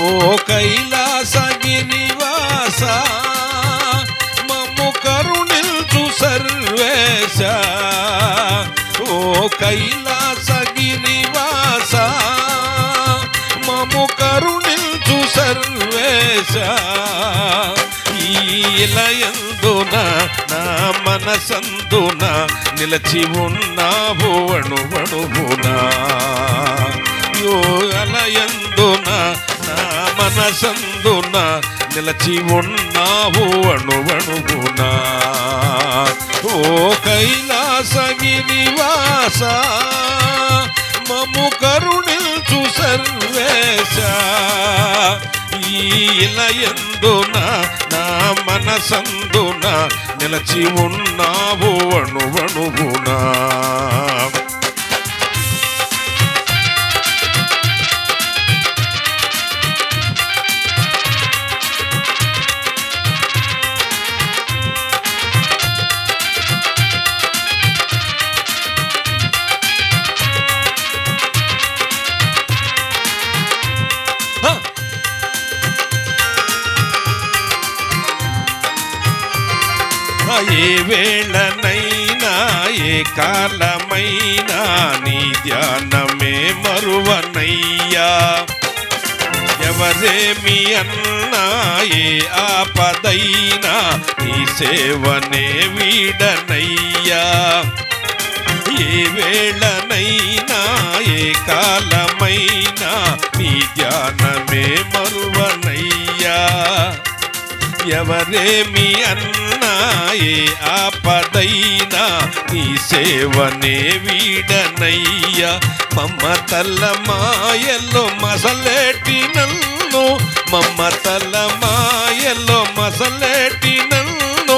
ఓ కైలాసగిరివాస మమ్ము కరుణించు సర్వేశ. ఓ కైలాసగిరివాస మమ్ము కరుణించు సర్వేశ. ఈలయందున నా మనసందున నిలచి ఉన్నావు అణువణువునా. అలయందున నా మనసందున నిలచి ఉన్నావు అణువణువునా. ఓ కైలాసగిరివాస మమ్ము కరుణించు సర్వేశ. ఈలయందున నా మనసందున నిలచి ఉన్నావు అణువణువునా. ఏ వేళనైనా ఏ కాలమైనా నీ ధ్యానమే మరువనయ్యా. ఎవరేమి అన్నా ఏ ఆపదైనా నీ సేవనే వీడనయ్యా. ఏ వేళనైనా ఏ కాలమైనా నీ ధ్యానమే మరువనయ్యా. ఎవరేమి అన్నా ఏ ఆపదైనా నీ సేవనే వీడనయ్యా. మమ్మతల మాయల్లో మసలేటి నన్ను మమ్మతల మాయల్లో మసలేటి నన్ను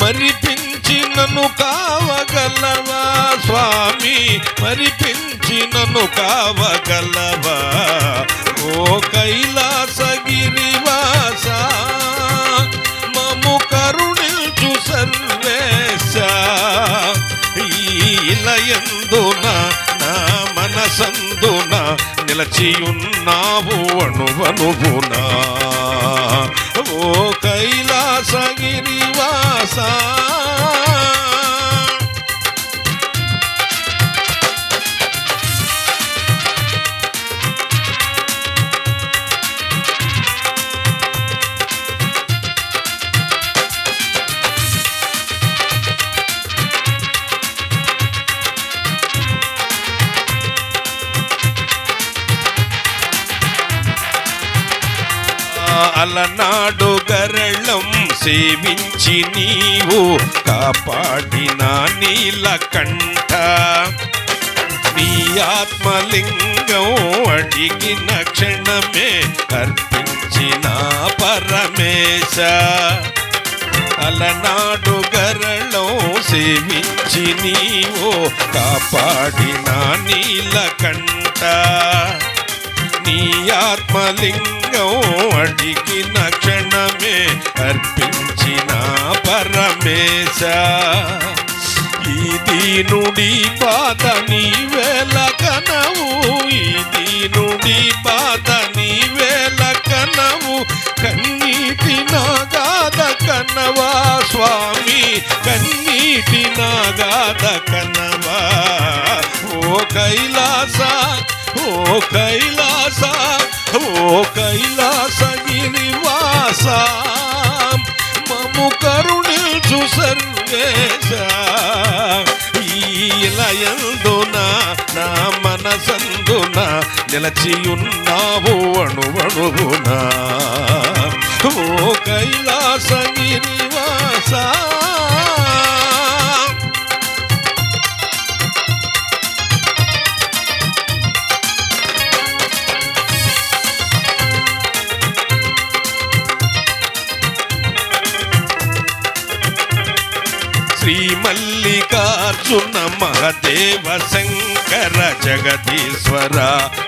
మరిపించి నన్ను కావగలవా స్వామి. మరిపించి నన్ను కావగలవా. ఓ కైలాసగిరివాస మమ్ము కరుణించు సర్వేశ. ఈలయందున నా మనసందున నిలచి ఉన్నావు అణువణువునా. ఓ కైలాసగిరివాస అలనాడు గరళం సేవించి నీవు కాపాడిన నీలకంఠ. నీ ఆత్మలింగం అడిగిన క్షణమే అర్పించిన పరమేశ. అలనాడు గరళం సేవించి నీవు కాపాడిన నీలకంఠ. నీ ఆత్మలింగం అడిగిన క్షణమే అర్పించిన పరమేశ. ఈ దీనుడి బాధ నీవేల కనవు. ఈ దీనుడి బాధ నీవేల కనవు. కన్నీటి నాగాద కనవా స్వామి. కన్నీటి నాగాద కనవా. ఓ కైలాస ఓ కైలాస ఓ కైలాసగిరివాస మమ్ము కరుణించు సర్వేశ. ఈలయందున నా మనసందున నిలచి ఉన్నావు అణువణువునా. ఓ కైలాసగిరివాస శ్రీ మల్లికార్జున మహదేవ శంకర జగదీశ్వర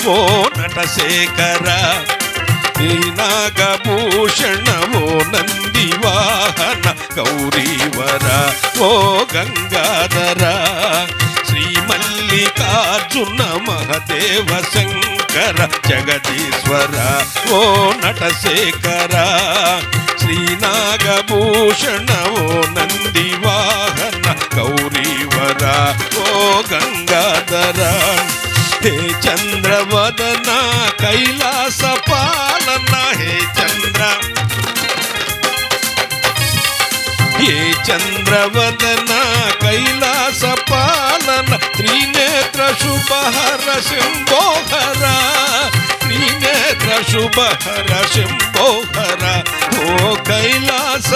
ఓ నటశేఖర. శ్రీ నాగభూషణ ఓ నందివాహన గౌరీవర ఓ గంగాధర. శ్రీ మల్లికార్జున మహదేవ శంకర శంకర జగదీశ్వర ఓ నటశేఖర శ్రీనాగభూషణ ఓ నంది వాహన గౌరీవర ఓ గంగాధర హే చంద్రవదన కైలాస పాలన హే చంద్రవదన కైలాస పాలన త్రినేత్ర శుభహర శంభోహర త్రినేత్ర శుభహర శంభోహర ఓ కైలాస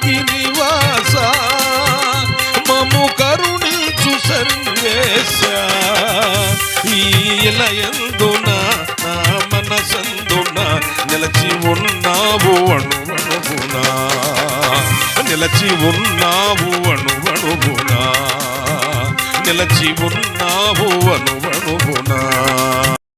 గిరివాస మము కరుణించు సర్వేశ ఈ ఇలయందున నా మనసందున నిలచి ఉన్నావు అణువణువునా నిలచి ఉన్నావు అణువణువునా నిలచి ఉన్నావు అణు